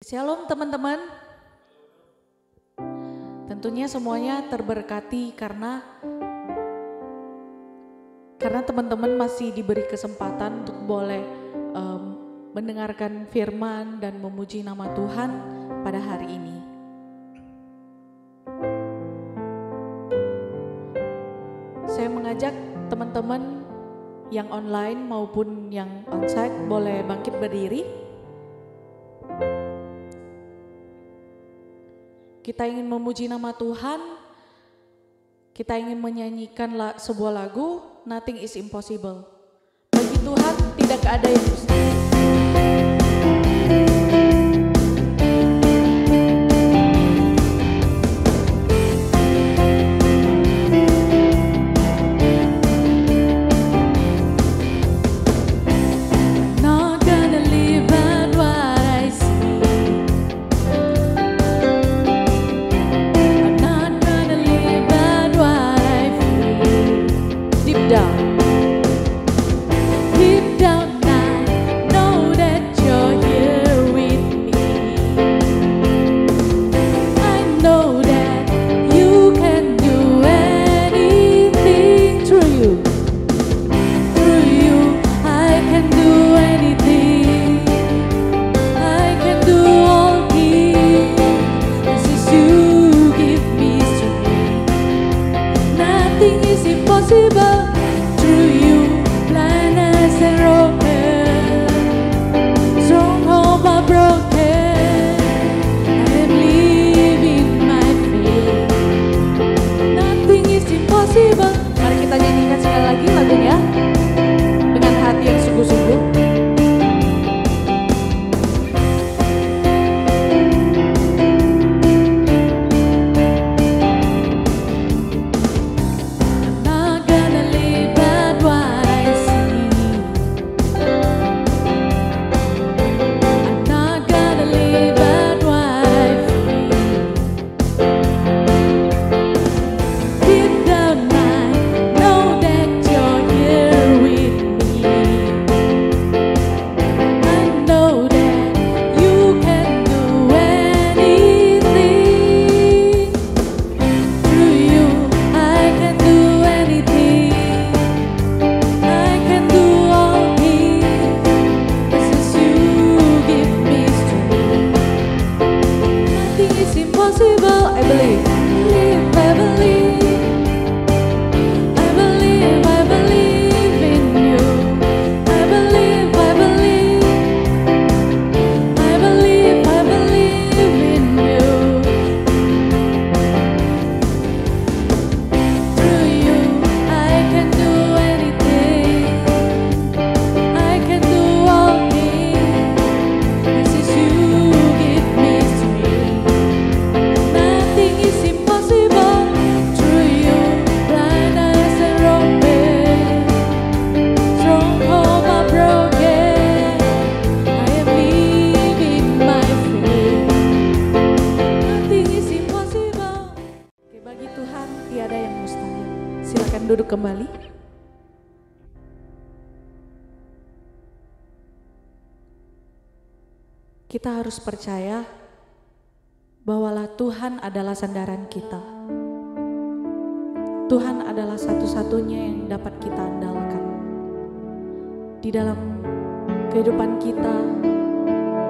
Shalom teman-teman. Tentunya semuanya terberkati karena teman-teman masih diberi kesempatan untuk boleh mendengarkan firman dan memuji nama Tuhan pada hari ini. Saya mengajak teman-teman yang online maupun yang onsite boleh bangkit berdiri. Kita ingin memuji nama Tuhan, kita ingin menyanyikan sebuah lagu, Nothing is Impossible. Bagi Tuhan tidak ada yang mustahil. Duduk kembali. Kita harus percaya bahwa Tuhan adalah sandaran kita. Tuhan adalah satu-satunya yang dapat kita andalkan. Di dalam kehidupan kita,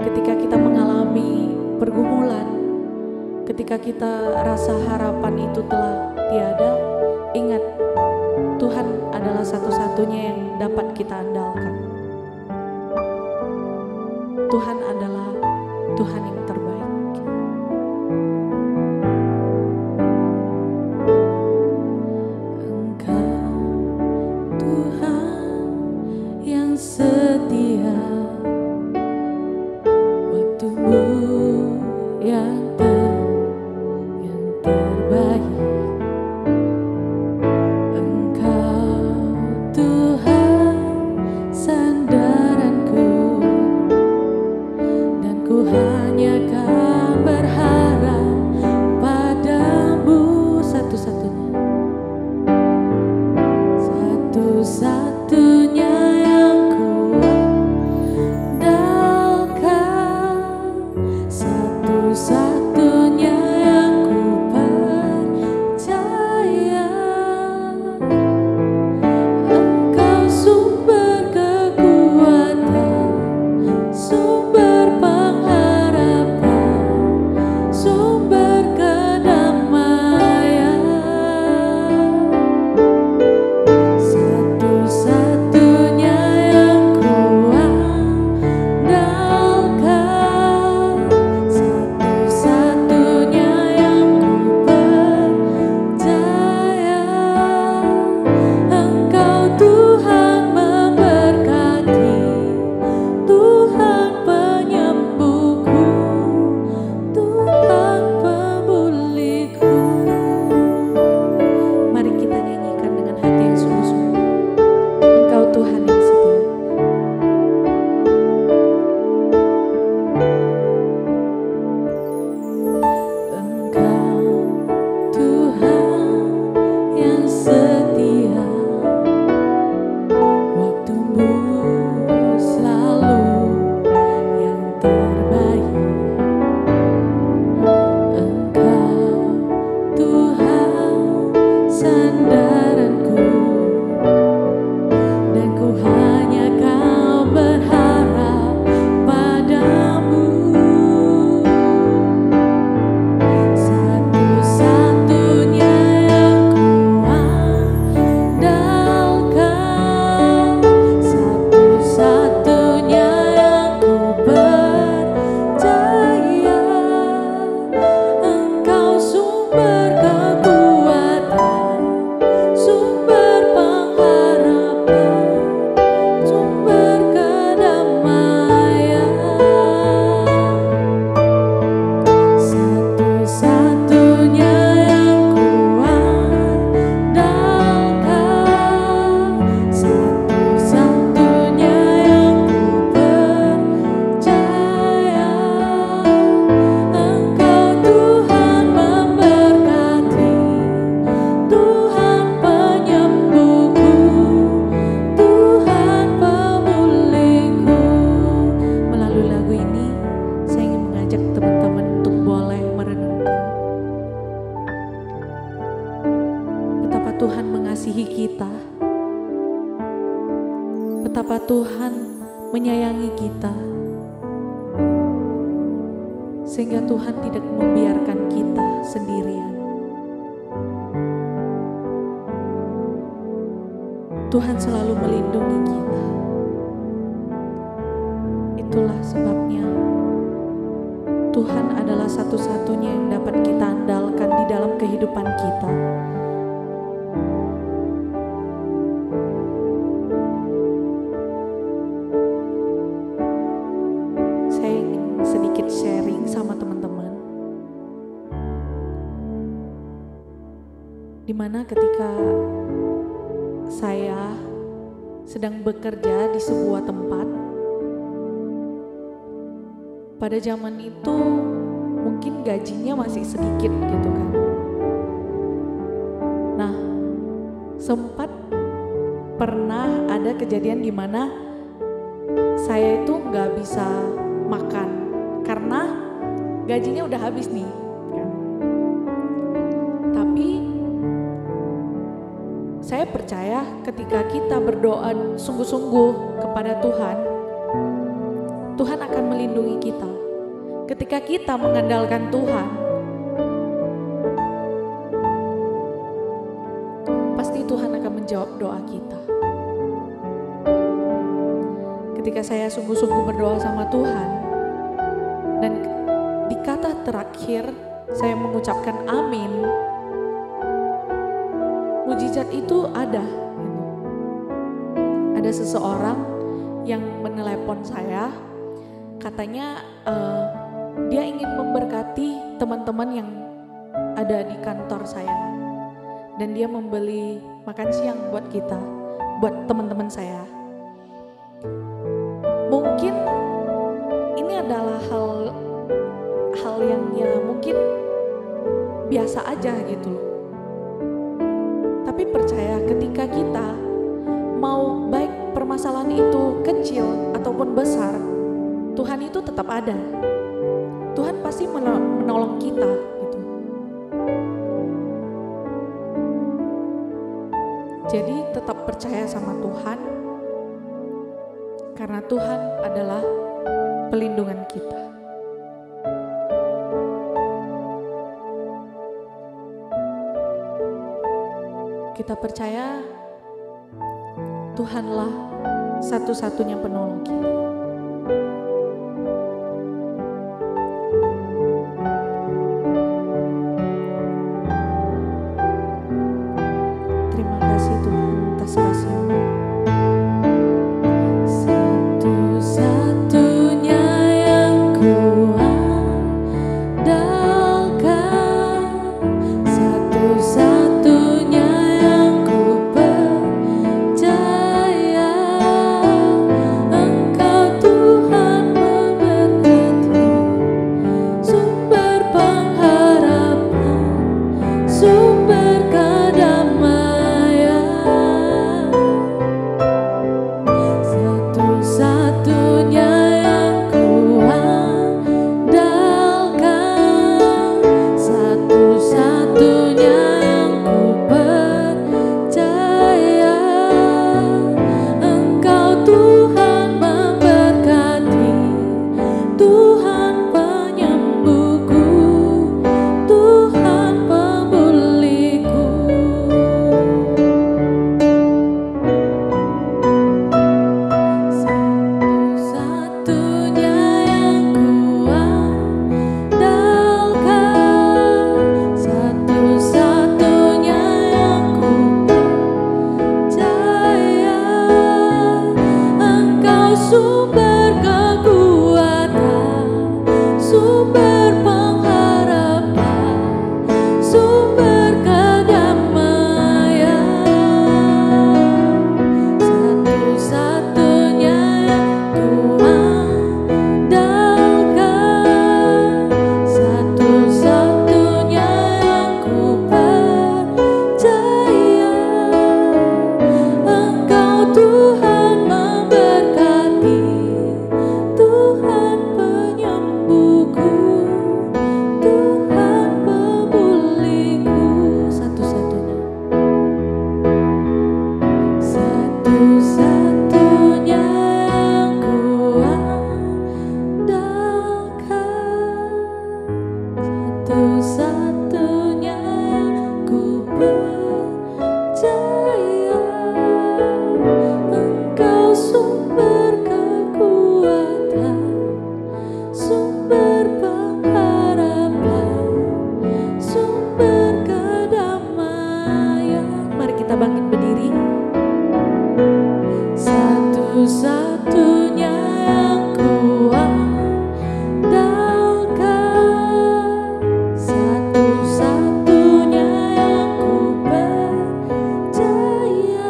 ketika kita mengalami pergumulan, ketika kita rasa harapan itu telah tiada, ingat Tuhan adalah satu-satunya yang dapat kita andalkan. Tuhan adalah Tuhan yang terbaik. Engkau Tuhan yang setia, waktumu yang terbaik. Satu-satunya yang kuandalkan. Tuhan mengasihi kita, betapa Tuhan menyayangi kita, sehingga Tuhan tidak membiarkan kita sendirian. Tuhan selalu melindungi kita. Itulah sebabnya Tuhan adalah satu-satunya yang dapat kita andalkan di dalam kehidupan kita. Saya ingin sedikit sharing sama teman-teman, dimana ketika saya sedang bekerja di sebuah tempat, pada zaman itu mungkin gajinya masih sedikit gitu kan. Nah, sempat pernah ada kejadian di mana saya itu nggak bisa makan karena gajinya udah habis nih kan. Tapi saya percaya ketika kita berdoa sungguh-sungguh kepada Tuhan, Tuhan akan melindungi kita. Ketika kita mengandalkan Tuhan, pasti Tuhan akan menjawab doa kita. Ketika saya sungguh-sungguh berdoa sama Tuhan, dan di kata terakhir saya mengucapkan amin, mujizat itu ada. Ada seseorang yang menelepon saya, katanya dia ingin memberkati teman-teman yang ada di kantor saya, dan dia membeli makan siang buat kita, buat teman-teman saya. Mungkin ini adalah hal yang ya mungkin biasa aja gitu loh. Tapi percaya ketika kita mau baik permasalahan itu kecil ataupun besar, Tuhan itu tetap ada. Tuhan pasti menolong kita gitu. Jadi tetap percaya sama Tuhan, karena Tuhan adalah pelindungan kita. Kita percaya Tuhanlah satu-satunya penolong kita. Terima kasih Tuhan atas kasih-Mu. Satu-satunya yang kuandalkan, satu-satunya yang ku percaya, Engkau percaya, Engkau sumber kekuatan, sumber pengharapan, sumber kedamaian. Mari kita bangkit berdiri. Satu-satunya yang ku andalkan, satu-satunya yang ku percaya,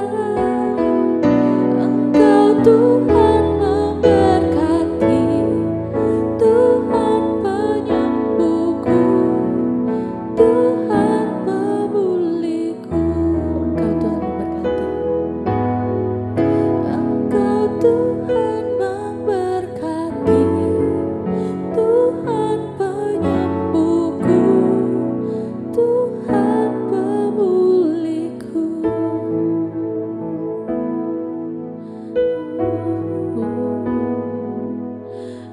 Engkau Tuhan memberkati, Tuhan penyembuhku, Tuhan pemuliku. Engkau Tuhan memberkati, Engkau Tuhan memberkati, Tuhan penyembuhku, Tuhan pemuliku.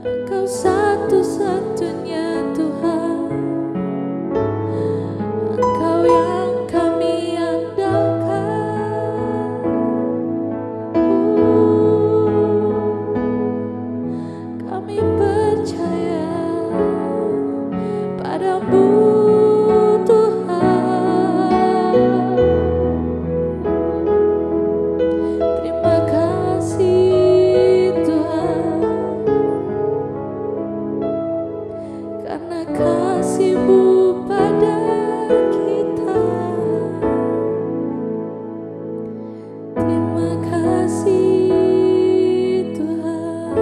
Engkau satu-satunya Tuhan, Engkau yang kami andalkan. Kami percaya padamu Tuhan. Terima kasih Tuhan, karena kasih-Mu pada kita. Terima kasih Tuhan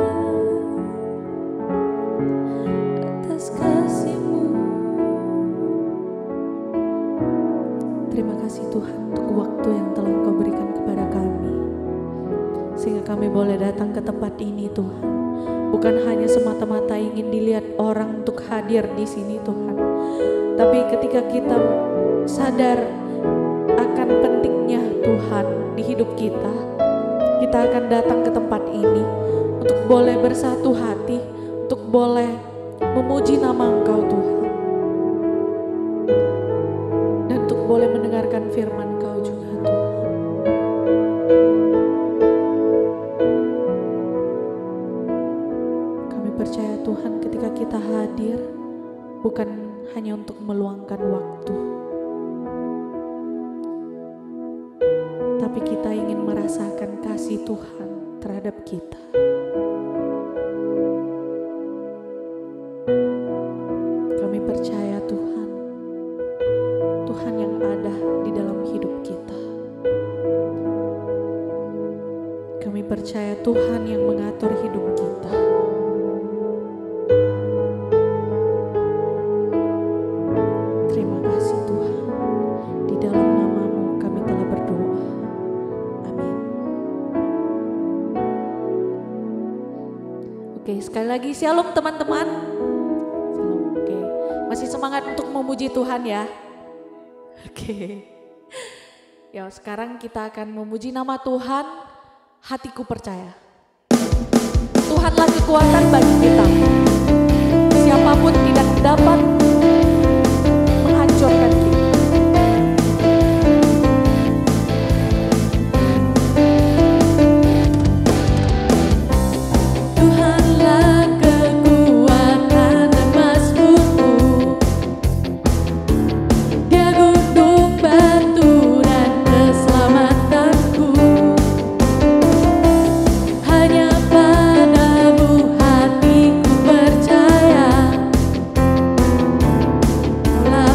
atas kasih-Mu. Terima kasih Tuhan untuk waktu yang telah Engkau berikan kepada kami, sehingga kami boleh datang ke tempat ini Tuhan. Bukan hanya semata-mata ingin dilihat orang untuk hadir di sini Tuhan, tapi ketika kita sadar akan pentingnya Tuhan di hidup kita, kita akan datang ke tempat ini untuk boleh bersatu hati, untuk boleh memuji nama Engkau Tuhan, dan untuk boleh mendengarkan firman Engkau juga Tuhan. Kami percaya Tuhan, ketika kita hadir bukan hanya untuk meluangkan waktu, tapi kita ingin merasakan kasih Tuhan terhadap kita. Kami percaya Tuhan, Tuhan yang ada di dalam hidup kita. Kami percaya Tuhan yang mengatur hidup kita. Terima kasih Tuhan, di dalam nama-Mu kami telah berdoa. Amin. Oke, sekali lagi shalom teman-teman. Shalom. Oke, masih semangat untuk memuji Tuhan ya. Oke. Ya, sekarang kita akan memuji nama Tuhan. Hatiku percaya. Tuhanlah kekuatan bagi kita. Siapapun tidak dapat menghancurkan kita. Tuhanlah kekuatan dan mazmurku. Dia gunung batu dan keselamatanku. Hanya padamu hatiku percaya. Telah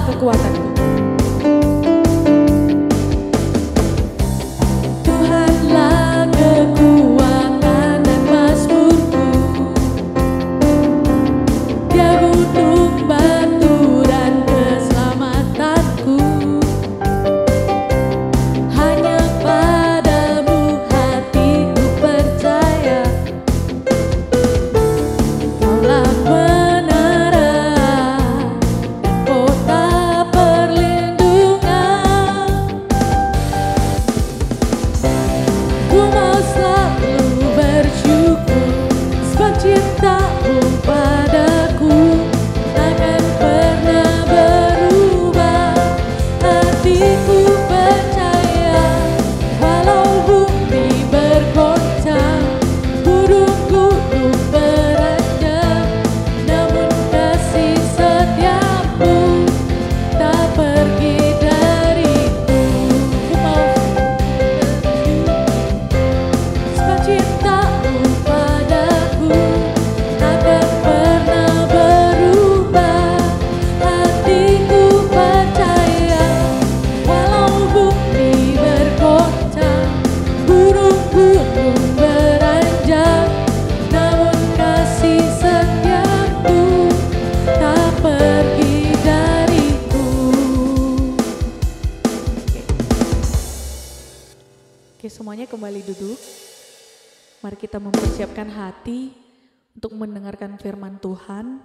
Tuhanlah kekuatanku. Tuhanlah kekuatan dan mazmurku. Dia gunung batu dan keselamatanku. Hanya padamu hatiku percaya. Kaulah menara dan kota perlindungan. Ku mau selalu bersyukur sebab cintamu padaku takkan pernah berubah. Hatiku percaya walau bumi bergoncang, gunung-gunung beranjak, namun kasih setiamu tak pergi dariku. Ku mau sebab cintamu padaku takkan pernah berubah. Hatiku percaya walau bumi bergoncang, gunung-gunung beranjak, namun kasih setiamu tak pergi dariku. Oke, semuanya kembali duduk. Mari kita mempersiapkan hati untuk mendengarkan firman Tuhan.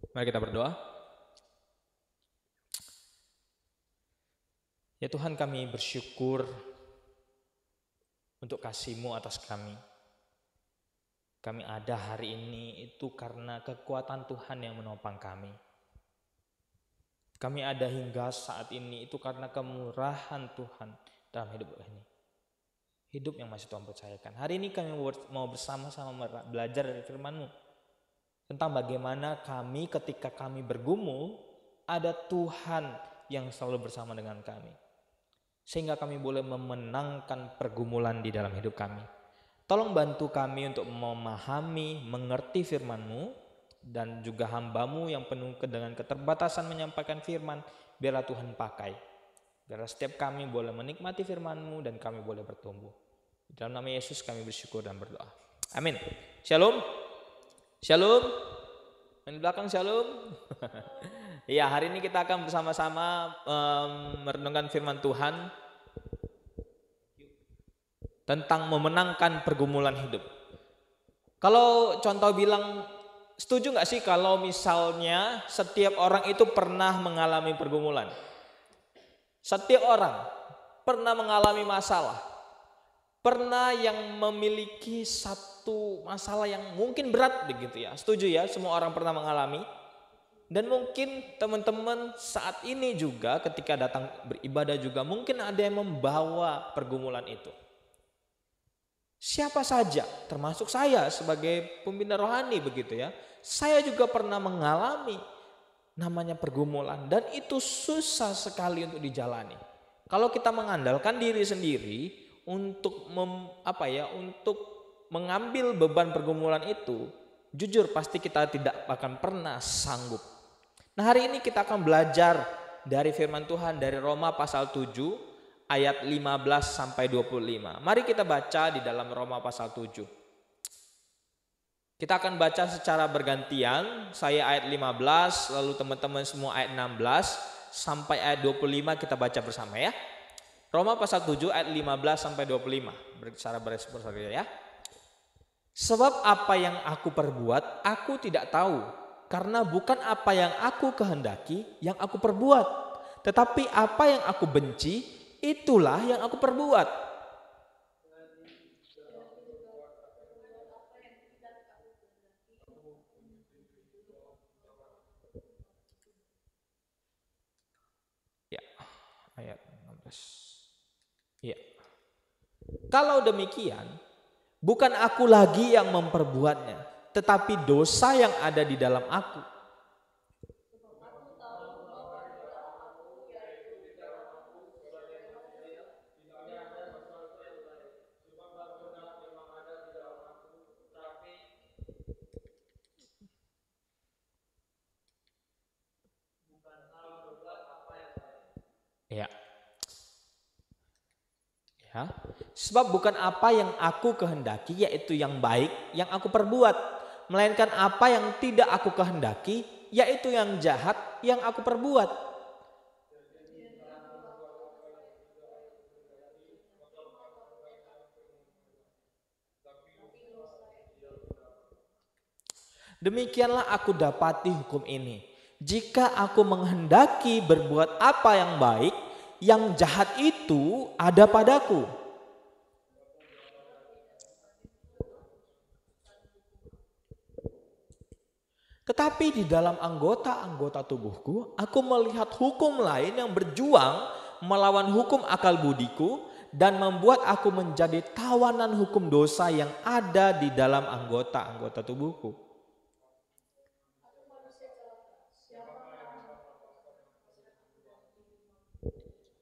Mari kita berdoa. Ya Tuhan, kami bersyukur untuk kasih-Mu atas kami. Kami ada hari ini itu karena kekuatan Tuhan yang menopang kami. Kami ada hingga saat ini itu karena kemurahan Tuhan dalam hidup ini. Hidup yang masih Tuhan percayakan. Hari ini kami mau bersama-sama belajar dari firman-Mu. Tentang bagaimana kami ketika kami bergumul, ada Tuhan yang selalu bersama dengan kami. Sehingga kami boleh memenangkan pergumulan di dalam hidup kami. Tolong bantu kami untuk memahami, mengerti firman-Mu, dan juga hamba-Mu yang penuh dengan keterbatasan menyampaikan firman, biarlah Tuhan pakai. Biarlah setiap kami boleh menikmati firman-Mu dan kami boleh bertumbuh. Di dalam nama Yesus kami bersyukur dan berdoa. Amin. Shalom. Shalom. Di belakang shalom. Ya, hari ini kita akan bersama-sama merenungkan firman Tuhan tentang memenangkan pergumulan hidup. Kalau contoh bilang, setuju gak sih kalau misalnya setiap orang itu pernah mengalami pergumulan? Setiap orang pernah mengalami masalah. Pernah yang memiliki satu masalah yang mungkin berat begitu ya. Setuju ya, semua orang pernah mengalami. Dan mungkin teman-teman saat ini juga ketika datang beribadah juga mungkin ada yang membawa pergumulan itu. Siapa saja, termasuk saya sebagai pembina rohani begitu ya. Saya juga pernah mengalami namanya pergumulan dan itu susah sekali untuk dijalani. Kalau kita mengandalkan diri sendiri untuk untuk mengambil beban pergumulan itu, jujur pasti kita tidak akan pernah sanggup. Nah, hari ini kita akan belajar dari firman Tuhan dari Roma pasal 7 ayat 15 sampai 25. Mari kita baca di dalam Roma pasal 7. Kita akan baca secara bergantian. Saya ayat 15, lalu teman-teman semua ayat 16 sampai ayat 25 kita baca bersama ya. Roma pasal 7 ayat 15 sampai 25. Secara bersama ya. Sebab apa yang aku perbuat aku tidak tahu, karena bukan apa yang aku kehendaki yang aku perbuat, tetapi apa yang aku benci itulah yang aku perbuat. Ya, ayat 16. Ya. Kalau demikian, bukan aku lagi yang memperbuatnya, tetapi dosa yang ada di dalam aku. Ya. Ya. Sebab bukan apa yang aku kehendaki yaitu yang baik yang aku perbuat, melainkan apa yang tidak aku kehendaki yaitu yang jahat yang aku perbuat. Demikianlah aku dapati hukum ini. Jika aku menghendaki berbuat apa yang baik, yang jahat itu ada padaku. Tetapi di dalam anggota-anggota tubuhku, aku melihat hukum lain yang berjuang melawan hukum akal budiku dan membuat aku menjadi tawanan hukum dosa yang ada di dalam anggota-anggota tubuhku.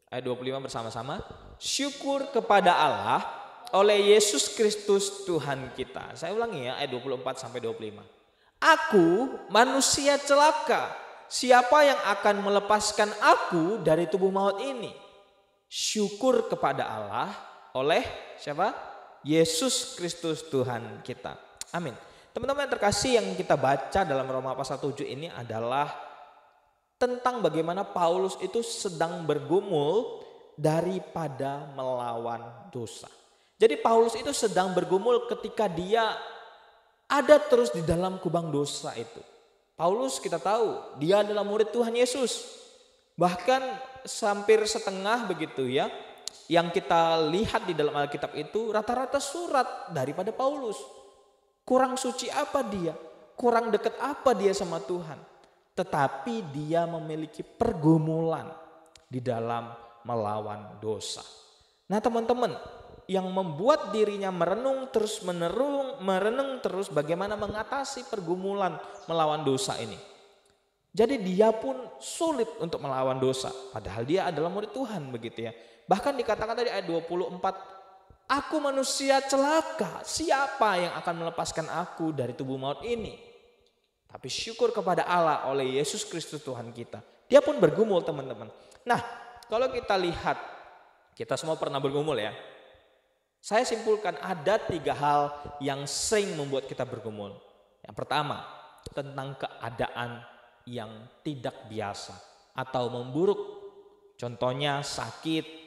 Ayat 25 bersama-sama. Syukur kepada Allah oleh Yesus Kristus Tuhan kita. Saya ulangi ya, ayat 24 sampai 25. Aku manusia celaka. Siapa yang akan melepaskan aku dari tubuh maut ini? Syukur kepada Allah oleh siapa? Yesus Kristus Tuhan kita. Amin. Teman-teman yang terkasih, yang kita baca dalam Roma pasal 7 ini adalah tentang bagaimana Paulus itu sedang bergumul daripada melawan dosa. Jadi Paulus itu sedang bergumul ketika dia ada terus di dalam kubang dosa itu. Paulus kita tahu dia adalah murid Tuhan Yesus. Bahkan hampir setengah begitu ya. Yang kita lihat di dalam Alkitab itu rata-rata surat daripada Paulus. Kurang suci apa dia? Kurang dekat apa dia sama Tuhan? Tetapi dia memiliki pergumulan di dalam melawan dosa. Nah teman-teman, yang membuat dirinya merenung terus bagaimana mengatasi pergumulan melawan dosa ini. Jadi dia pun sulit untuk melawan dosa. Padahal dia adalah murid Tuhan begitu ya. Bahkan dikatakan tadi ayat 24, aku manusia celaka, siapa yang akan melepaskan aku dari tubuh maut ini? Tapi syukur kepada Allah oleh Yesus Kristus Tuhan kita. Dia pun bergumul teman-teman. Nah kalau kita lihat, kita semua pernah bergumul ya. Saya simpulkan ada 3 hal yang sering membuat kita bergumul. Yang pertama, tentang keadaan yang tidak biasa atau memburuk. Contohnya sakit.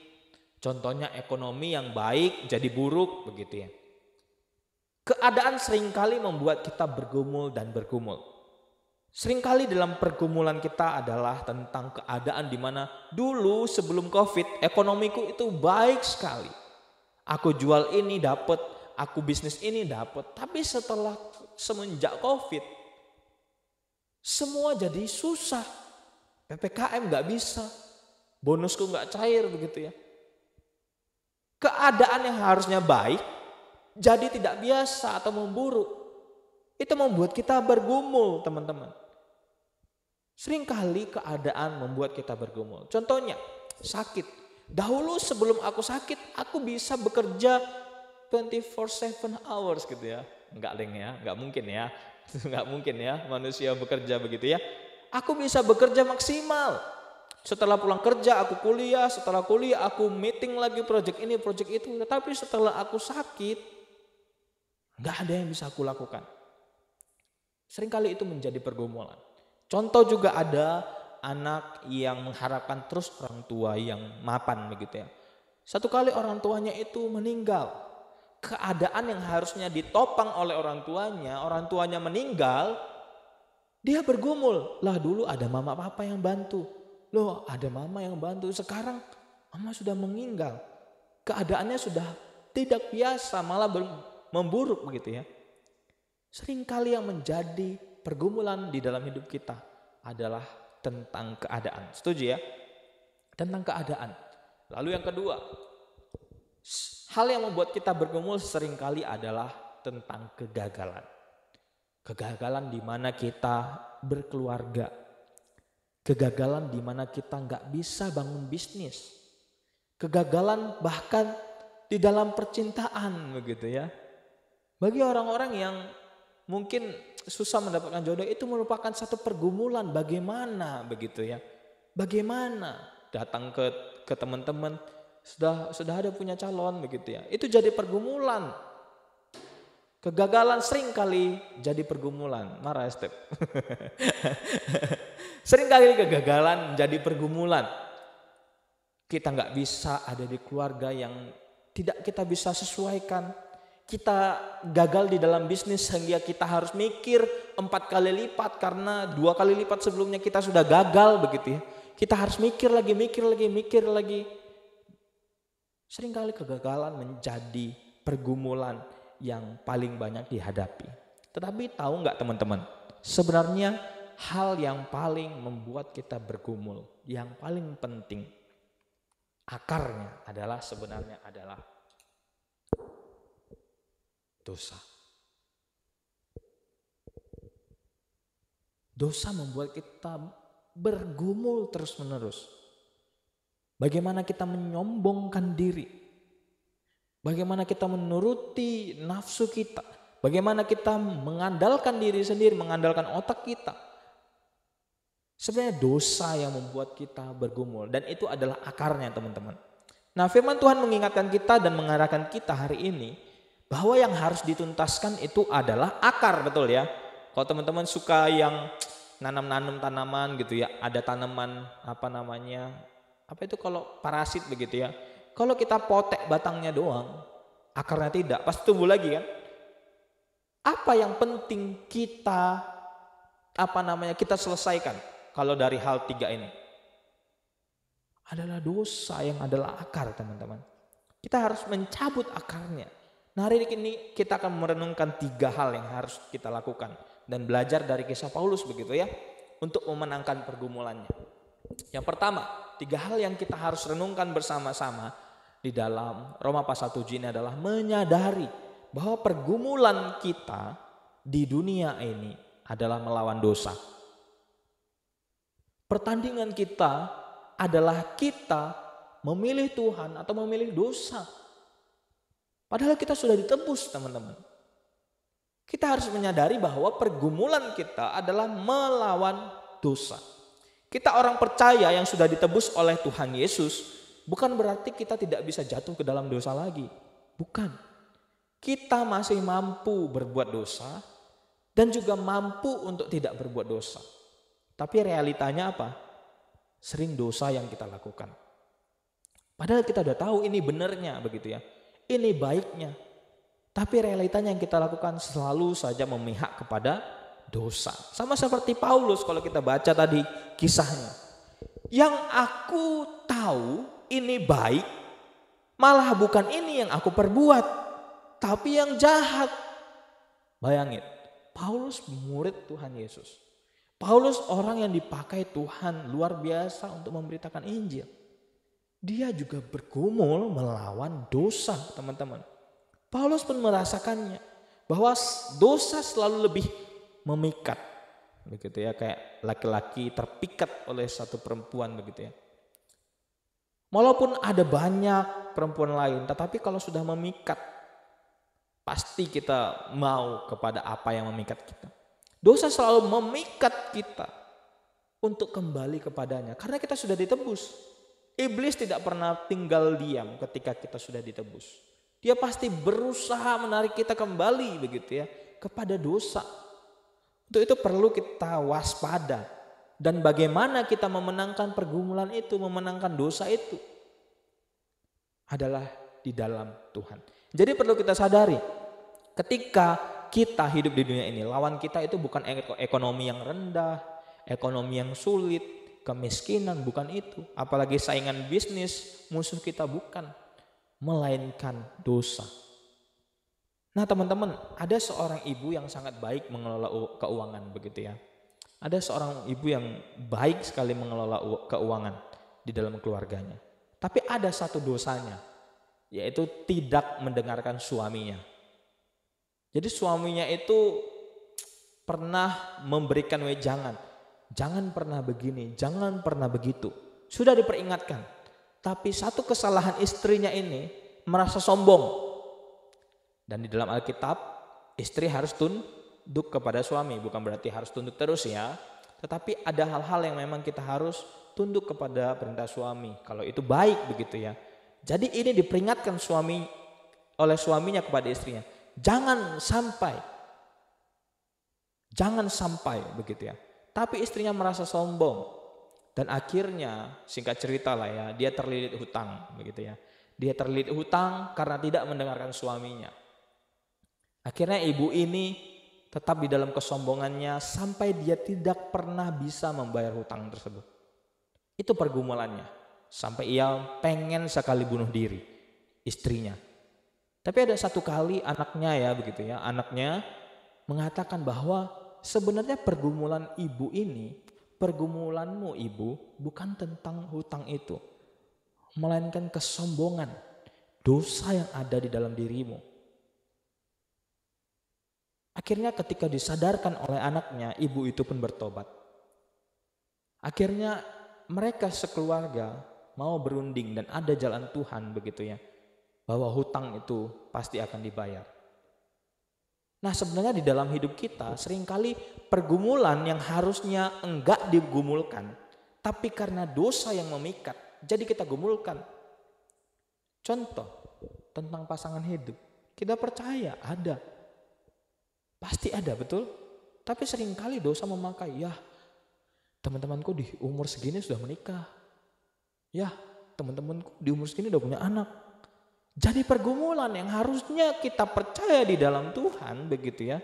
Contohnya ekonomi yang baik jadi buruk begitu ya. Keadaan seringkali membuat kita bergumul dan bergumul. Seringkali dalam pergumulan kita adalah tentang keadaan di mana dulu sebelum Covid ekonomiku itu baik sekali. Aku jual ini dapat, aku bisnis ini dapat. Tapi semenjak Covid semua jadi susah. PPKM gak bisa, bonusku gak cair begitu ya. Keadaan yang harusnya baik jadi tidak biasa atau memburuk. Itu membuat kita bergumul teman-teman. Seringkali keadaan membuat kita bergumul. Contohnya sakit. Dahulu sebelum aku sakit aku bisa bekerja 24/7 hours gitu ya. Enggak deng ya, enggak mungkin ya. Enggak mungkin ya manusia bekerja begitu ya. Aku bisa bekerja maksimal. Setelah pulang kerja aku kuliah, setelah kuliah aku meeting lagi project ini, project itu. Tetapi setelah aku sakit, gak ada yang bisa aku lakukan. Seringkali itu menjadi pergumulan. Contoh juga ada anak yang mengharapkan terus orang tua yang mapan begitu ya. Satu kali orang tuanya itu meninggal. Keadaan yang harusnya ditopang oleh orang tuanya meninggal, dia bergumul. Lah dulu ada mama papa yang bantu. Loh ada mama yang bantu, sekarang mama sudah meninggal. Keadaannya sudah tidak biasa, malah memburuk begitu ya. Seringkali yang menjadi pergumulan di dalam hidup kita adalah tentang keadaan. Setuju ya? Tentang keadaan. Lalu yang kedua, hal yang membuat kita bergumul seringkali adalah tentang kegagalan. Kegagalan di mana kita berkeluarga. Kegagalan di mana kita nggak bisa bangun bisnis. Kegagalan bahkan di dalam percintaan begitu ya. Bagi orang-orang yang mungkin susah mendapatkan jodoh itu merupakan satu pergumulan. Bagaimana begitu ya? Bagaimana datang ke teman-teman sudah ada punya calon begitu ya. Itu jadi pergumulan. Kegagalan sering kali jadi pergumulan. Marah ya Step. Sering kali kegagalan jadi pergumulan. Kita nggak bisa ada di keluarga yang tidak kita bisa sesuaikan. Kita gagal di dalam bisnis sehingga kita harus mikir 4 kali lipat karena 2 kali lipat sebelumnya kita sudah gagal begitu ya. Kita harus mikir lagi. Sering kali kegagalan menjadi pergumulan yang paling banyak dihadapi. Tetapi tahu nggak teman-teman, sebenarnya hal yang paling membuat kita bergumul, yang paling penting, akarnya adalah sebenarnya adalah dosa. Dosa membuat kita bergumul terus-menerus. Bagaimana kita menyombongkan diri. Bagaimana kita menuruti nafsu kita. Bagaimana kita mengandalkan diri sendiri, mengandalkan otak kita. Sebenarnya dosa yang membuat kita bergumul. Dan itu adalah akarnya teman-teman. Nah firman Tuhan mengingatkan kita dan mengarahkan kita hari ini. Bahwa yang harus dituntaskan itu adalah akar, betul ya. Kalau teman-teman suka yang nanam-nanam tanaman gitu ya. Ada tanaman apa itu kalau parasit begitu ya. Kalau kita potek batangnya doang, akarnya tidak, pasti tumbuh lagi kan. Apa yang penting kita kita selesaikan kalau dari hal 3 ini? Adalah dosa yang adalah akar, teman-teman. Kita harus mencabut akarnya. Nah, hari ini kita akan merenungkan 3 hal yang harus kita lakukan dan belajar dari kisah Paulus begitu ya, untuk memenangkan pergumulannya. Yang pertama, 3 hal yang kita harus renungkan bersama-sama di dalam Roma pasal 7 ini adalah menyadari bahwa pergumulan kita di dunia ini adalah melawan dosa. Pertandingan kita adalah kita memilih Tuhan atau memilih dosa. Padahal kita sudah ditebus, teman-teman. Kita harus menyadari bahwa pergumulan kita adalah melawan dosa. Kita orang percaya yang sudah ditebus oleh Tuhan Yesus, bukan berarti kita tidak bisa jatuh ke dalam dosa lagi. Bukan. Kita masih mampu berbuat dosa dan juga mampu untuk tidak berbuat dosa. Tapi realitanya apa? Sering dosa yang kita lakukan. Padahal kita udah tahu ini benernya begitu ya. Ini baiknya. Tapi realitanya yang kita lakukan selalu saja memihak kepada dosa. Sama seperti Paulus kalau kita baca tadi kisahnya. Yang aku tahu ini baik, malah bukan ini yang aku perbuat, tapi yang jahat. Bayangin, Paulus murid Tuhan Yesus. Paulus orang yang dipakai Tuhan luar biasa untuk memberitakan Injil. Dia juga bergumul melawan dosa, teman-teman. Paulus pun merasakannya bahwa dosa selalu lebih memikat, begitu ya, kayak laki-laki terpikat oleh satu perempuan begitu ya. Walaupun ada banyak perempuan lain, tetapi kalau sudah memikat, pasti kita mau kepada apa yang memikat kita. Dosa selalu memikat kita untuk kembali kepadanya karena kita sudah ditebus. Iblis tidak pernah tinggal diam ketika kita sudah ditebus. Dia pasti berusaha menarik kita kembali begitu ya kepada dosa. Untuk itu perlu kita waspada. Dan bagaimana kita memenangkan pergumulan itu, memenangkan dosa itu adalah di dalam Tuhan. Jadi perlu kita sadari ketika kita hidup di dunia ini, lawan kita itu bukan ekonomi yang rendah, ekonomi yang sulit, kemiskinan, bukan itu. Apalagi saingan bisnis, musuh kita bukan, melainkan dosa. Nah teman-teman, ada seorang ibu yang sangat baik mengelola keuangan begitu ya. Ada seorang ibu yang baik sekali mengelola keuangan di dalam keluarganya. Tapi ada satu dosanya, yaitu tidak mendengarkan suaminya. Jadi suaminya itu pernah memberikan wejangan. Jangan pernah begini, jangan pernah begitu. Sudah diperingatkan. Tapi satu kesalahan istrinya ini merasa sombong. Dan di dalam Alkitab, istri harus tunduk kepada suami. Bukan berarti harus tunduk terus ya. Tetapi ada hal-hal yang memang kita harus tunduk kepada perintah suami. Kalau itu baik begitu ya. Jadi ini diperingatkan oleh suaminya kepada istrinya. Jangan sampai begitu ya. Tapi istrinya merasa sombong dan akhirnya singkat cerita lah ya, dia terlilit hutang begitu ya. Dia terlilit hutang karena tidak mendengarkan suaminya. Akhirnya ibu ini tetap di dalam kesombongannya sampai dia tidak pernah bisa membayar hutang tersebut. Itu pergumulannya sampai ia pengen sekali bunuh diri istrinya. Tapi ada satu kali anaknya ya begitu ya, anaknya mengatakan bahwa sebenarnya pergumulan ibu ini, pergumulanmu ibu bukan tentang hutang itu, melainkan kesombongan, dosa yang ada di dalam dirimu. Akhirnya ketika disadarkan oleh anaknya, ibu itu pun bertobat. Akhirnya mereka sekeluarga mau berunding dan ada jalan Tuhan begitu ya. Bahwa hutang itu pasti akan dibayar. Nah sebenarnya di dalam hidup kita seringkali pergumulan yang harusnya enggak digumulkan. Tapi karena dosa yang memikat, jadi kita gumulkan. Contoh tentang pasangan hidup. Kita percaya ada. Pasti ada betul. Tapi seringkali dosa memakai. Ya teman-temanku di umur segini sudah menikah. Ya teman-temanku di umur segini udah punya anak. Jadi pergumulan yang harusnya kita percaya di dalam Tuhan begitu ya.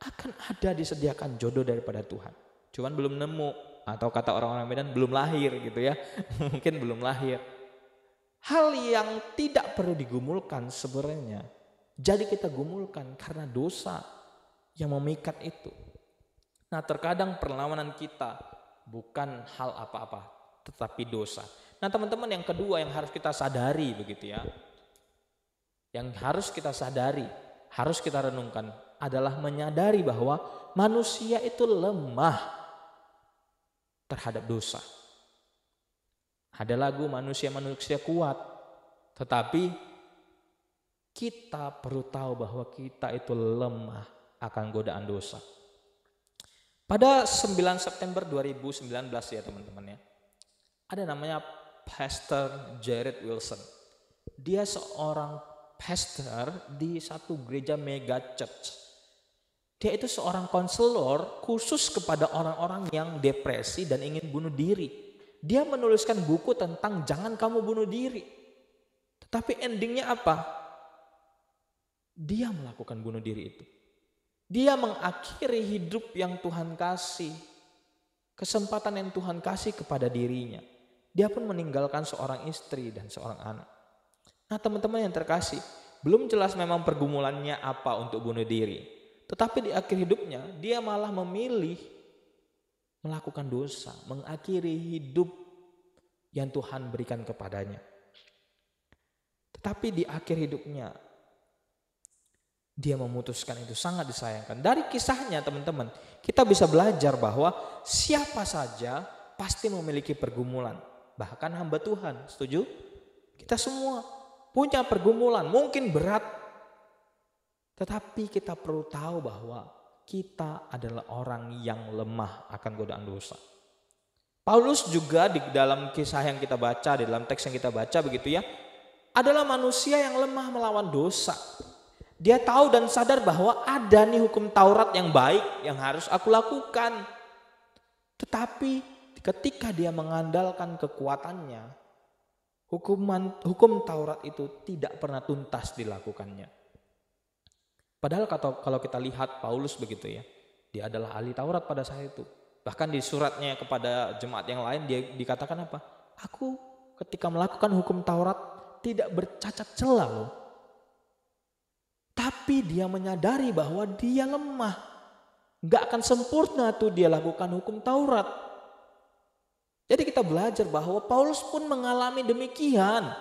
akan ada disediakan jodoh daripada Tuhan. Cuman belum nemu, atau kata orang-orang Medan belum lahir gitu ya. Mungkin belum lahir. Hal yang tidak perlu digumulkan sebenarnya, jadi kita gumulkan karena dosa yang memikat itu. Nah, terkadang perlawanan kita bukan hal apa-apa, tetapi dosa. Nah, teman-teman, yang kedua yang harus kita sadari begitu ya. Yang harus kita sadari, harus kita renungkan adalah menyadari bahwa manusia itu lemah terhadap dosa. Ada lagu manusia kuat, tetapi kita perlu tahu bahwa kita itu lemah akan godaan dosa. Pada 9 September 2019 ya teman-teman ya, ada namanya Pastor Jared Wilson. Dia seorang pastor di satu gereja mega church. Dia itu seorang konselor khusus kepada orang-orang yang depresi dan ingin bunuh diri. Dia menuliskan buku tentang jangan kamu bunuh diri. Tetapi endingnya apa? Dia melakukan bunuh diri itu. Dia mengakhiri hidup yang Tuhan kasih. Kesempatan yang Tuhan kasih kepada dirinya. Dia pun meninggalkan seorang istri dan seorang anak. Nah, teman-teman yang terkasih, belum jelas memang pergumulannya apa untuk bunuh diri. Tetapi di akhir hidupnya, dia malah memilih melakukan dosa, mengakhiri hidup yang Tuhan berikan kepadanya. Tetapi di akhir hidupnya, dia memutuskan, itu sangat disayangkan. Dari kisahnya teman-teman, kita bisa belajar bahwa siapa saja pasti memiliki pergumulan. Bahkan hamba Tuhan, setuju? Kita semua punya pergumulan, mungkin berat. Tetapi kita perlu tahu bahwa kita adalah orang yang lemah akan godaan dosa. Paulus juga di dalam kisah yang kita baca, di dalam teks yang kita baca begitu ya, adalah manusia yang lemah melawan dosa. Dia tahu dan sadar bahwa ada nih hukum Taurat yang baik yang harus aku lakukan. Tetapi ketika dia mengandalkan kekuatannya, hukum Taurat itu tidak pernah tuntas dilakukannya. Padahal kalau kita lihat Paulus begitu ya, dia adalah ahli Taurat pada saat itu. Bahkan di suratnya kepada jemaat yang lain dia dikatakan apa? Aku ketika melakukan hukum Taurat tidak bercacat celah loh. Tapi dia menyadari bahwa dia lemah. Gak akan sempurna tuh dia lakukan hukum Taurat. Jadi kita belajar bahwa Paulus pun mengalami demikian.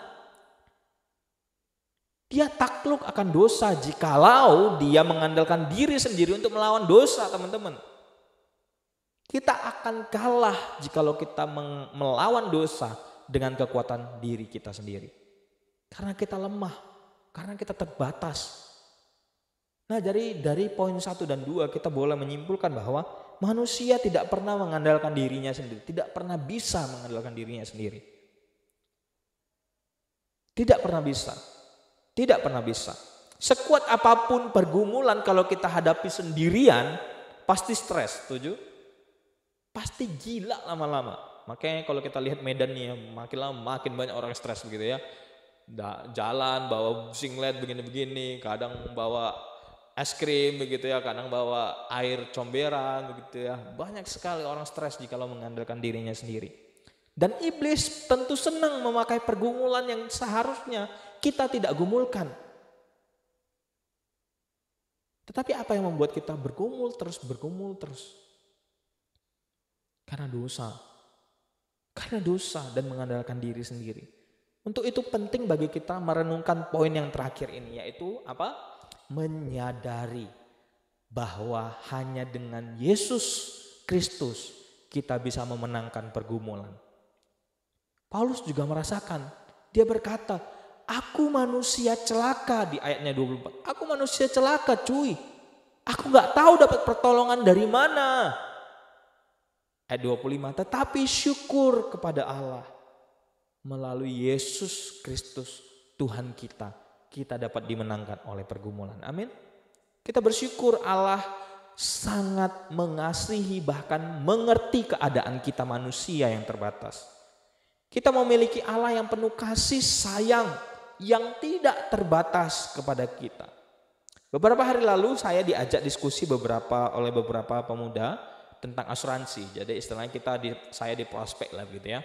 Dia takluk akan dosa jikalau dia mengandalkan diri sendiri untuk melawan dosa, teman-teman. Kita akan kalah jikalau kita melawan dosa dengan kekuatan diri kita sendiri. Karena kita lemah, karena kita terbatas. Nah, dari poin 1 dan 2 kita boleh menyimpulkan bahwa manusia tidak pernah mengandalkan dirinya sendiri. Tidak pernah bisa mengandalkan dirinya sendiri. Tidak pernah bisa. Tidak pernah bisa. Sekuat apapun pergumulan kalau kita hadapi sendirian, pasti stres, setuju? Pasti gila lama-lama. Makanya kalau kita lihat Medan nih, makin lama makin banyak orang stres begitu ya. Jalan bawa singlet begini-begini, kadang bawa es krim begitu ya, kadang bawa air comberan begitu ya. Banyak sekali orang stres jikalau mengandalkan dirinya sendiri. Dan iblis tentu senang memakai pergumulan yang seharusnya kita tidak gumulkan. Tetapi apa yang membuat kita bergumul terus? Karena dosa. Karena dosa dan mengandalkan diri sendiri. Untuk itu penting bagi kita merenungkan poin yang terakhir ini, yaitu apa? Menyadari bahwa hanya dengan Yesus Kristus kita bisa memenangkan pergumulan. Paulus juga merasakan, dia berkata, aku manusia celaka di ayatnya 24. Aku manusia celaka cuy. Aku gak tahu dapat pertolongan dari mana. Ayat 25, tetapi syukur kepada Allah. Melalui Yesus Kristus Tuhan kita dapat dimenangkan oleh pergumulan. Amin. Kita bersyukur Allah sangat mengasihi bahkan mengerti keadaan kita manusia yang terbatas. Kita memiliki Allah yang penuh kasih sayang yang tidak terbatas kepada kita. Beberapa hari lalu saya diajak diskusi oleh beberapa pemuda tentang asuransi. Jadi istilahnya saya di prospek lah begitu ya.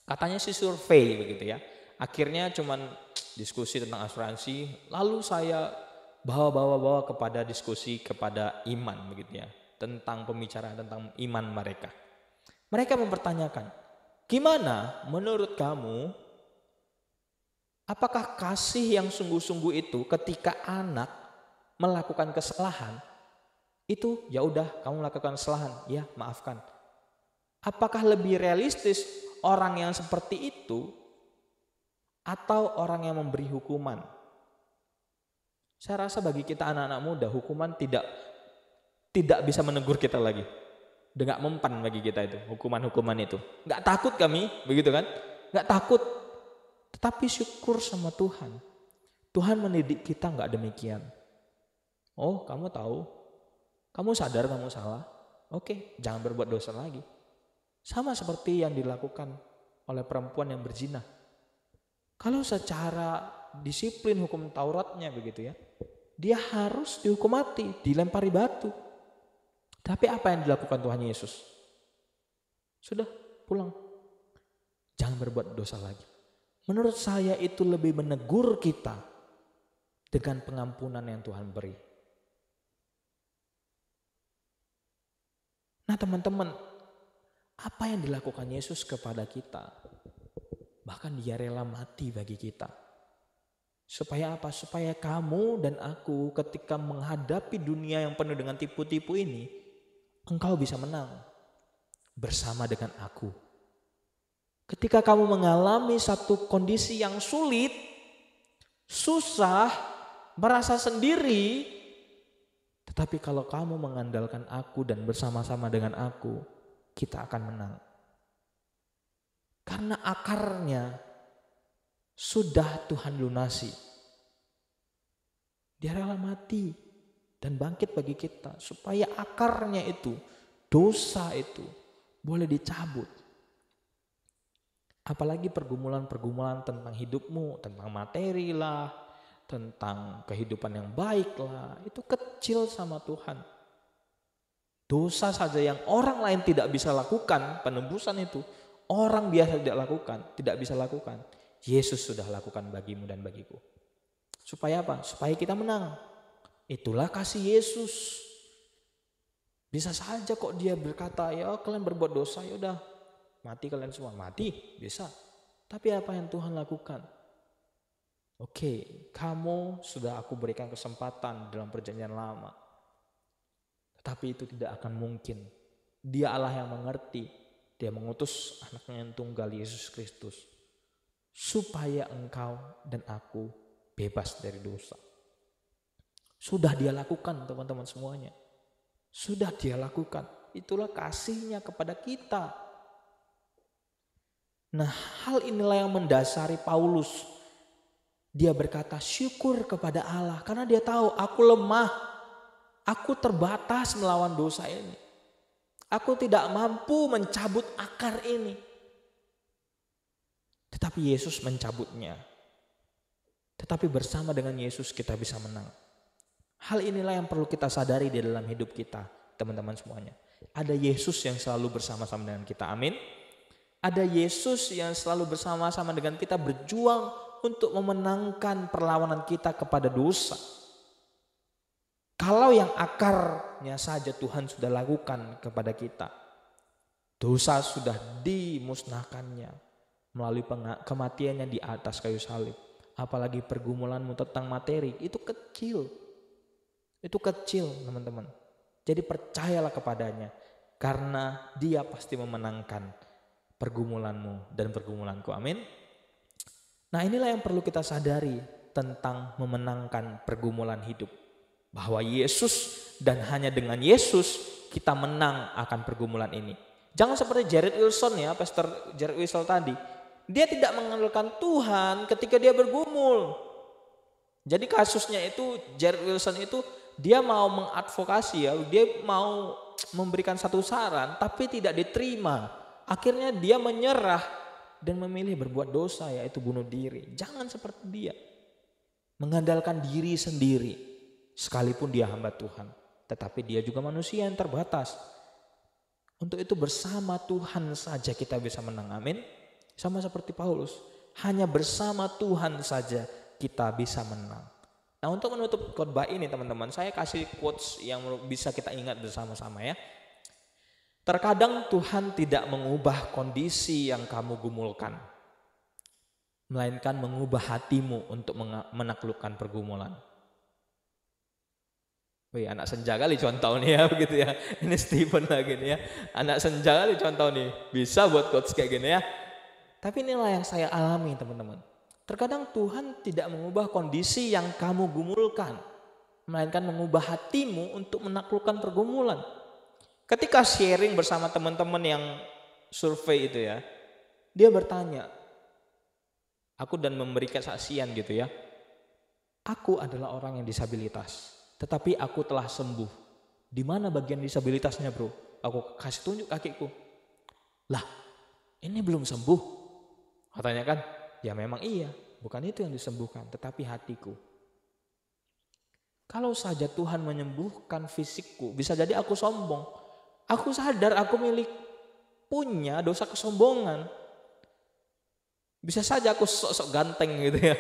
Katanya sih survei begitu ya. Akhirnya cuman diskusi tentang asuransi, lalu saya bawa kepada diskusi kepada iman begitu ya. Tentang pembicaraan tentang iman mereka. Mereka mempertanyakan, gimana menurut kamu, apakah kasih yang sungguh-sungguh itu ketika anak melakukan kesalahan itu ya udah kamu melakukan kesalahan, ya maafkan. Apakah lebih realistis orang yang seperti itu atau orang yang memberi hukuman? Saya rasa bagi kita anak-anak muda, hukuman tidak bisa menegur kita lagi. Udah gak mempan bagi kita itu, hukuman-hukuman itu. Gak takut kami, begitu kan? Gak takut. Tetapi syukur sama Tuhan. Tuhan mendidik kita gak demikian. Oh, kamu tahu, kamu sadar kamu salah. Oke, jangan berbuat dosa lagi. Sama seperti yang dilakukan oleh perempuan yang berzina. Kalau secara disiplin hukum Tauratnya begitu ya, dia harus dihukum mati, dilempari batu. Tapi apa yang dilakukan Tuhan Yesus? Sudah, pulang. Jangan berbuat dosa lagi. Menurut saya itu lebih menegur kita dengan pengampunan yang Tuhan beri. Nah teman-teman, apa yang dilakukan Yesus kepada kita? Bahkan dia rela mati bagi kita. Supaya apa? Supaya kamu dan aku ketika menghadapi dunia yang penuh dengan tipu-tipu ini, engkau bisa menang bersama dengan aku. Ketika kamu mengalami satu kondisi yang sulit, susah, merasa sendiri, tetapi kalau kamu mengandalkan aku dan bersama-sama dengan aku, kita akan menang. Karena akarnya sudah Tuhan lunasi. Dia rela mati dan bangkit bagi kita supaya akarnya itu, dosa itu boleh dicabut. Apalagi pergumulan-pergumulan tentang hidupmu, tentang materi lah, tentang kehidupan yang baik lah, itu kecil sama Tuhan. Dosa saja yang orang lain tidak bisa lakukan, penebusan itu orang biasa tidak bisa lakukan. Yesus sudah lakukan bagimu dan bagiku. Supaya apa? Supaya kita menang. Itulah kasih Yesus. Bisa saja kok dia berkata, ya kalian berbuat dosa, ya udah mati kalian semua. Mati, bisa. Tapi apa yang Tuhan lakukan? Oke, kamu sudah aku berikan kesempatan dalam perjanjian lama. Tetapi itu tidak akan mungkin. Dia Allah yang mengerti. Dia mengutus anaknya yang tunggal Yesus Kristus. Supaya engkau dan aku bebas dari dosa. Sudah dia lakukan teman-teman semuanya. Sudah dia lakukan. Itulah kasihnya kepada kita. Nah, hal inilah yang mendasari Paulus. Dia berkata syukur kepada Allah karena dia tahu aku lemah. Aku terbatas melawan dosa ini. Aku tidak mampu mencabut akar ini. Tetapi Yesus mencabutnya. Tetapi bersama dengan Yesus kita bisa menang. Hal inilah yang perlu kita sadari di dalam hidup kita, teman-teman semuanya. Ada Yesus yang selalu bersama-sama dengan kita, amin. Ada Yesus yang selalu bersama-sama dengan kita berjuang untuk memenangkan perlawanan kita kepada dosa. Kalau yang akarnya saja Tuhan sudah lakukan kepada kita, dosa sudah dimusnahkannya melalui kematiannya di atas kayu salib. Apalagi pergumulanmu tentang materi, itu kecil. Itu kecil teman-teman. Jadi percayalah kepadanya. Karena dia pasti memenangkan pergumulanmu dan pergumulanku. Amin. Nah inilah yang perlu kita sadari tentang memenangkan pergumulan hidup. Bahwa Yesus dan hanya dengan Yesus kita menang akan pergumulan ini. Jangan seperti Jared Wilson ya, Pastor Jared Wilson tadi. Dia tidak mengandalkan Tuhan ketika dia bergumul. Jadi kasusnya itu Jared Wilson itu dia mau mengadvokasi ya, dia mau memberikan satu saran tapi tidak diterima. Akhirnya dia menyerah dan memilih berbuat dosa yaitu bunuh diri. Jangan seperti dia. Mengandalkan diri sendiri. sekalipun dia hamba Tuhan. Tetapi dia juga manusia yang terbatas. Untuk itu bersama Tuhan saja kita bisa menang. Amin. Sama seperti Paulus. Hanya bersama Tuhan saja kita bisa menang. Nah, untuk menutup khotbah ini teman-teman, saya kasih quotes yang bisa kita ingat bersama-sama ya. Terkadang Tuhan tidak mengubah kondisi yang kamu gumulkan, melainkan mengubah hatimu untuk menaklukkan pergumulan. Wih, anak senja kali contoh nih ya, begitu ya. Ini Stephen lagi nih ya. Anak senja kali contoh nih. Bisa buat quotes kayak gini ya. Tapi inilah yang saya alami teman-teman. Terkadang Tuhan tidak mengubah kondisi yang kamu gumulkan, melainkan mengubah hatimu untuk menaklukkan pergumulan. Ketika sharing bersama teman-teman yang survei itu ya, dia bertanya, aku dan memberi kesaksian gitu ya. Aku adalah orang yang disabilitas, tetapi aku telah sembuh. Di mana bagian disabilitasnya bro? Aku kasih tunjuk kakiku. Lah, ini belum sembuh. Katanya kan, ya memang iya, bukan itu yang disembuhkan, tetapi hatiku. Kalau saja Tuhan menyembuhkan fisikku, bisa jadi aku sombong. Aku sadar aku punya dosa kesombongan. Bisa saja aku sok-sok ganteng gitu ya,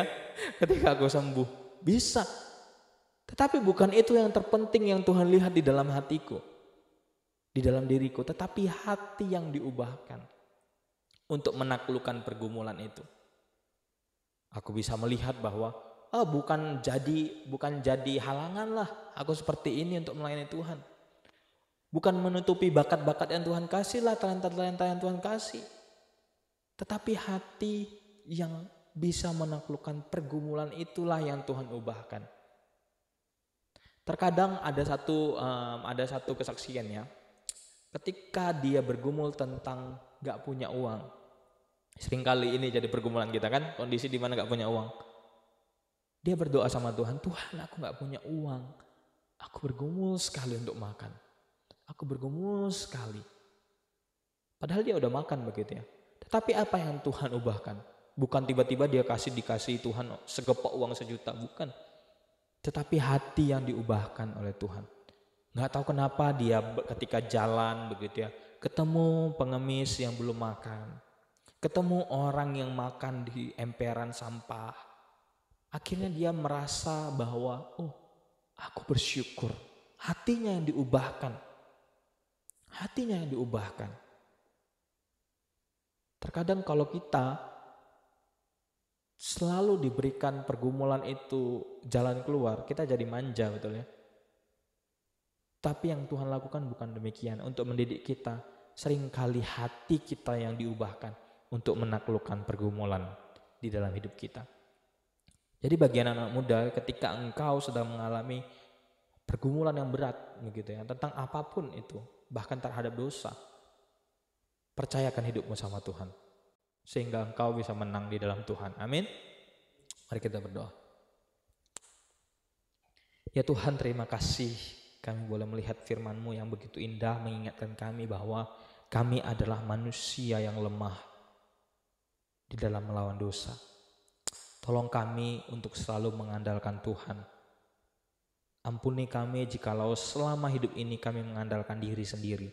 ketika aku sembuh. Bisa. Tetapi bukan itu yang terpenting yang Tuhan lihat di dalam hatiku, di dalam diriku, tetapi hati yang diubahkan untuk menaklukkan pergumulan itu. Aku bisa melihat bahwa bukan jadi halangan lah aku seperti ini untuk melayani Tuhan. Bukan menutupi bakat-bakat yang Tuhan kasih lah, talenta-talenta yang Tuhan kasih. Tetapi hati yang bisa menaklukkan pergumulan itulah yang Tuhan ubahkan. Terkadang ada satu kesaksian ya. Ketika dia bergumul tentang gak punya uang. Seringkali ini jadi pergumulan kita kan, kondisi di mana gak punya uang. Dia berdoa sama Tuhan, Tuhan aku gak punya uang. Aku bergumul sekali untuk makan. Aku bergumul sekali. Padahal dia udah makan begitu ya. Tetapi apa yang Tuhan ubahkan? Bukan tiba-tiba dia dikasih Tuhan segepok uang 1 juta, bukan. Tetapi hati yang diubahkan oleh Tuhan. Gak tahu kenapa dia ketika jalan begitu ya, ketemu pengemis yang belum makan, ketemu orang yang makan di emperan sampah. Akhirnya dia merasa bahwa aku bersyukur. Hatinya yang diubahkan. Hatinya yang diubahkan. Terkadang kalau kita selalu diberikan pergumulan itu jalan keluar, kita jadi manja betul ya. Tapi yang Tuhan lakukan bukan demikian. Untuk mendidik kita, seringkali hati kita yang diubahkan untuk menaklukkan pergumulan di dalam hidup kita. Jadi bagian anak muda, ketika engkau sedang mengalami pergumulan yang berat begitu ya, tentang apapun itu, bahkan terhadap dosa, percayakan hidupmu sama Tuhan, sehingga engkau bisa menang di dalam Tuhan. Amin. Mari kita berdoa. Ya Tuhan, terima kasih kami boleh melihat firman-Mu yang begitu indah, mengingatkan kami bahwa kami adalah manusia yang lemah di dalam melawan dosa. Tolong kami untuk selalu mengandalkan Tuhan. Ampuni kami jikalau selama hidup ini kami mengandalkan diri sendiri.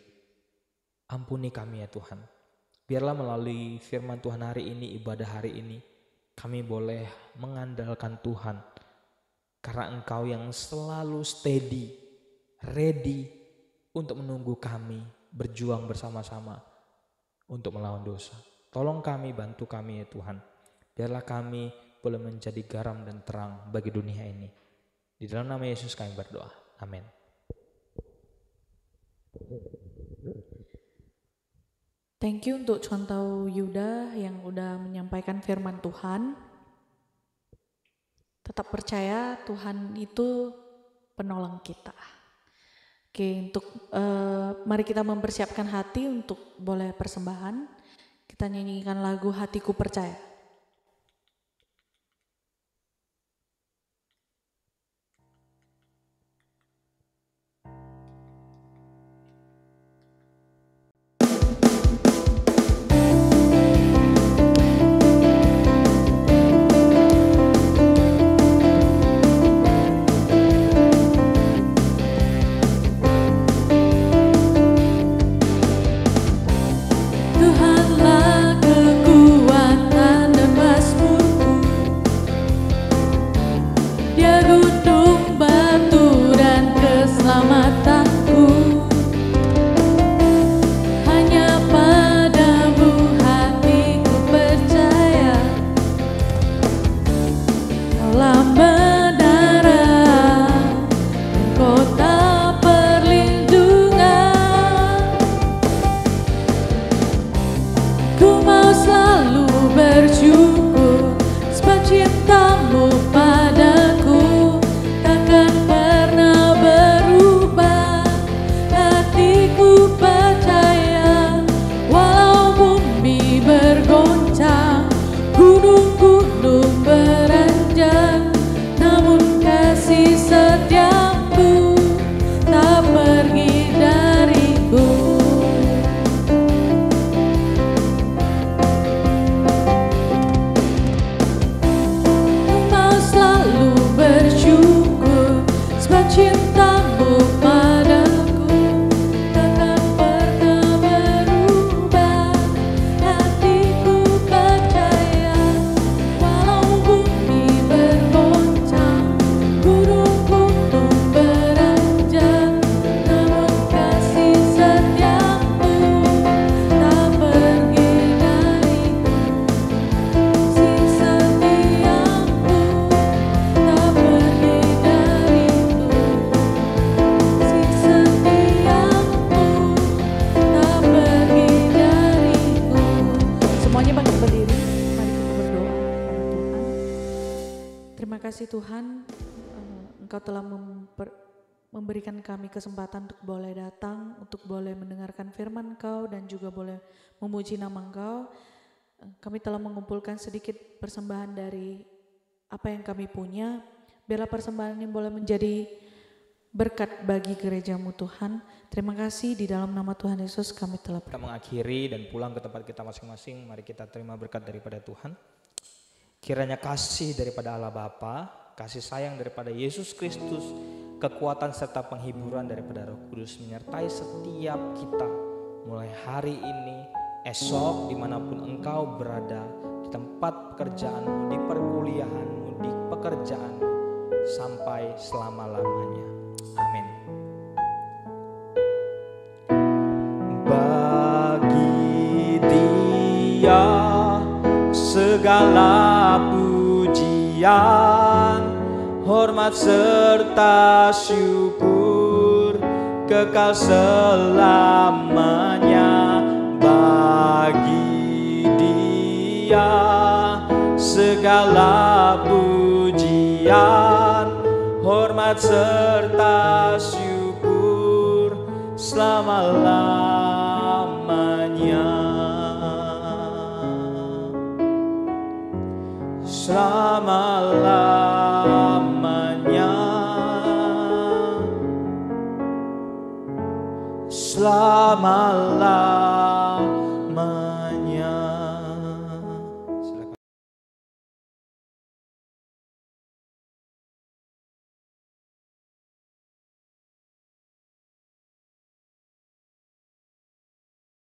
Ampuni kami ya Tuhan. Biarlah melalui firman Tuhan hari ini, ibadah hari ini, kami boleh mengandalkan Tuhan. Karena Engkau yang selalu steady, ready untuk menunggu kami berjuang bersama-sama untuk melawan dosa. Tolong kami, bantu kami ya Tuhan. Biarlah kami boleh menjadi garam dan terang bagi dunia ini. Di dalam nama Yesus kami berdoa. Amin. Thank you untuk contoh Yuda yang udah menyampaikan firman Tuhan. Tetap percaya Tuhan itu penolong kita. Oke, mari kita mempersiapkan hati untuk boleh persembahan. Kita nyanyikan lagu Hatiku Percaya. kasih Tuhan, Engkau telah memberikan kami kesempatan untuk boleh datang, untuk boleh mendengarkan firman Engkau dan juga boleh memuji nama Engkau. Kami telah mengumpulkan sedikit persembahan dari apa yang kami punya. Biarlah persembahan ini boleh menjadi berkat bagi gerejamu Tuhan. Terima kasih, di dalam nama Tuhan Yesus kami telah Kita mengakhiri dan pulang ke tempat kita masing-masing. Mari kita terima berkat daripada Tuhan. Kiranya kasih daripada Allah Bapa, kasih sayang daripada Yesus Kristus, kekuatan serta penghiburan daripada Roh Kudus menyertai setiap kita mulai hari ini, esok, dimanapun engkau berada, di tempat pekerjaanmu, di perkuliahanmu, di pekerjaanmu, sampai selama-lamanya. Amin. Bagi Dia segala pujian, hormat serta syukur kekal selamanya. Bagi Dia segala pujian, hormat serta syukur selama-lamanya. Selama-lamanya. Selama-lamanya.